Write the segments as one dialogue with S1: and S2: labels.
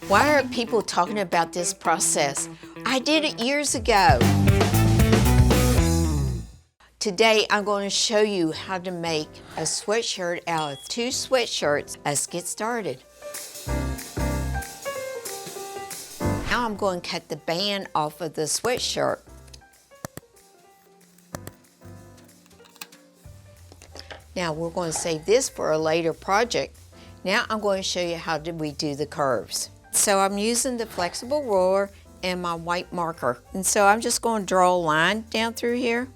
S1: Why are people talking about this process? I did it years ago. Today I'm going to show you how to make a sweatshirt out of 2 sweatshirts. Let's get started. Now I'm going to cut the band off of the sweatshirt. Now we're going to save this for a later project. Now I'm going to show you how we do the curves. So I'm using the flexible ruler and my white marker. And so I'm just going to draw a line down through here.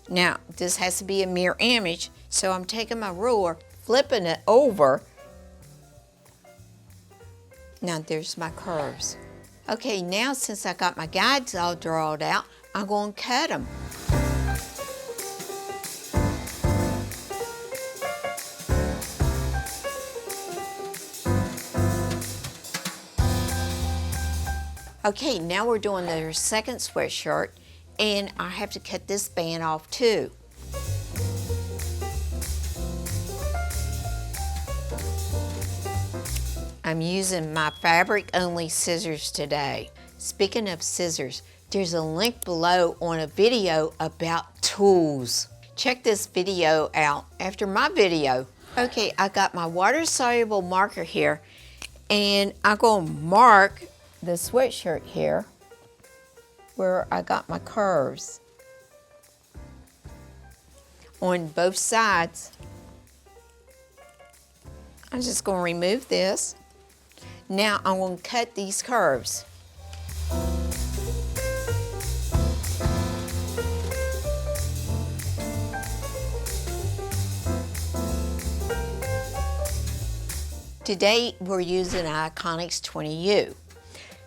S1: Now this has to be a mirror image, so I'm taking my ruler, flipping it over. Now there's my curves. Okay, now since I got my guides all drawn out, I'm going to cut them. Okay, now we're doing the second sweatshirt, and I have to cut this band off too. I'm using my fabric only scissors today. Speaking of scissors, there's a link below on a video about tools. Check this video out after my video. Okay, I got my water soluble marker here, and I'm going to mark the sweatshirt here where I got my curves on both sides. I'm just going to remove this. Now I'm going to cut these curves. Today we're using Iconics 20U.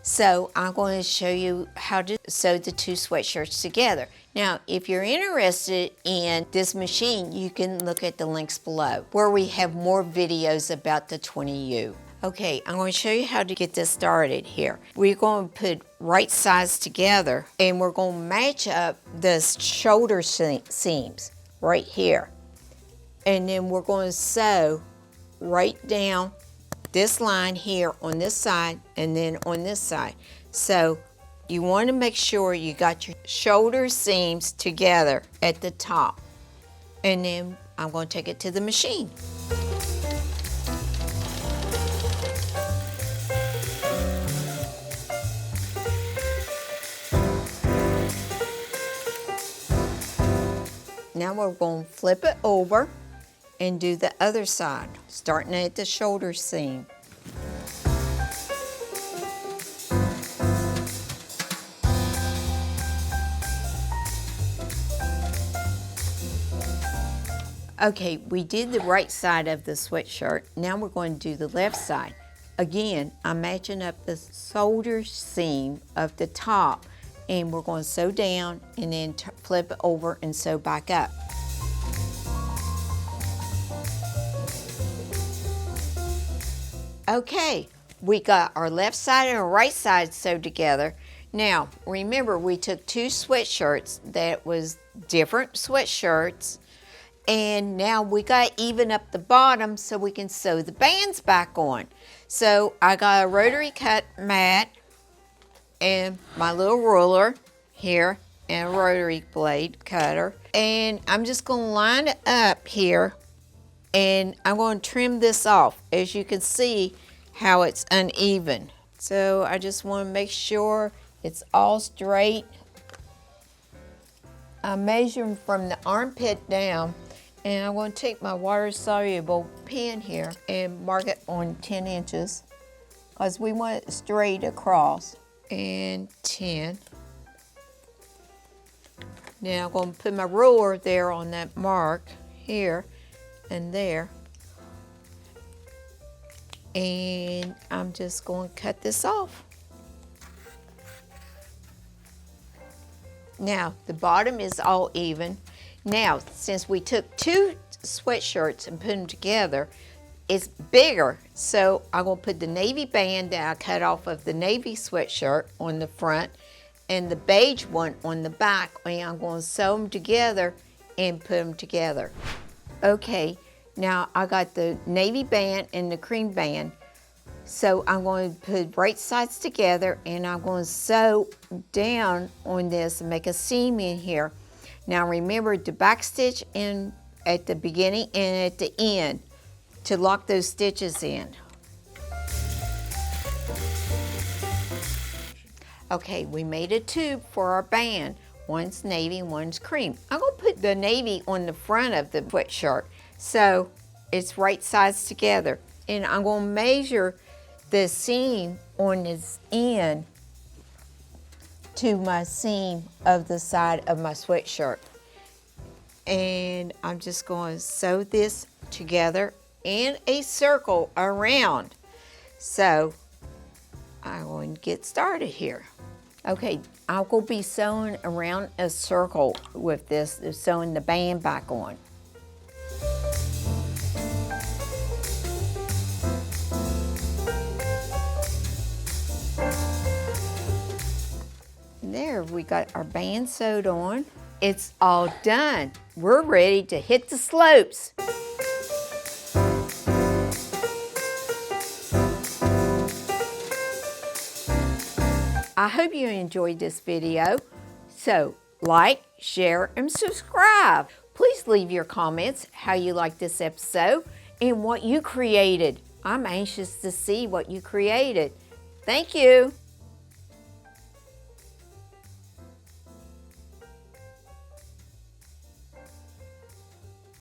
S1: So I'm going to show you how to sew the 2 sweatshirts together. Now, if you're interested in this machine, you can look at the links below where we have more videos about the 20U. Okay, I'm going to show you how to get this started here. We're going to put right sides together and we're going to match up the shoulder seams right here. And then we're going to sew right down this line here on this side and then on this side. So you want to make sure you got your shoulder seams together at the top. And then I'm going to take it to the machine. Now we're going to flip it over and do the other side, starting at the shoulder seam. Okay, we did the right side of the sweatshirt. Now we're going to do the left side. Again, I'm matching up the shoulder seam of the top, and we're going to sew down and then flip it over and sew back up. Okay, we got our left side and our right side sewed together. Now, remember we took 2 sweatshirts that was different sweatshirts, and now we got to even up the bottom so we can sew the bands back on. So I got a rotary cut mat and my little ruler here and a rotary blade cutter, and I'm just going to line it up here. And I'm going to trim this off. As you can see how it's uneven. So I just want to make sure it's all straight. I'm measuring from the armpit down, and I'm going to take my water soluble pen here and mark it on 10 inches because we want it straight across. And 10. Now I'm going to put my ruler there on that mark here and there, and I'm just going to cut this off. Now the bottom is all even. Now since we took 2 sweatshirts and put them together, it's bigger, so I'm going to put the navy band that I cut off of the navy sweatshirt on the front and the beige one on the back, and I'm going to sew them together and put them together. Okay, Now I got the navy band and the cream band. So I'm going to put right sides together and I'm going to sew down on this and make a seam in here. Now remember to back stitch in at the beginning and at the end to lock those stitches in. Okay, we made a tube for our band. One's navy, one's cream. I'm going to put the navy on the front of the sweatshirt so it's right sides together. And I'm going to measure the seam on this end to my seam of the side of my sweatshirt. And I'm just going to sew this together in a circle around. So I'm going to get started here. Okay, I'm going to be sewing around a circle with this, sewing the band back on. There, we got our band sewed on. It's all done. We're ready to hit the slopes. I hope you enjoyed this video. So, like, share, and subscribe. Please leave your comments how you like this episode and what you created. I'm anxious to see what you created. Thank you.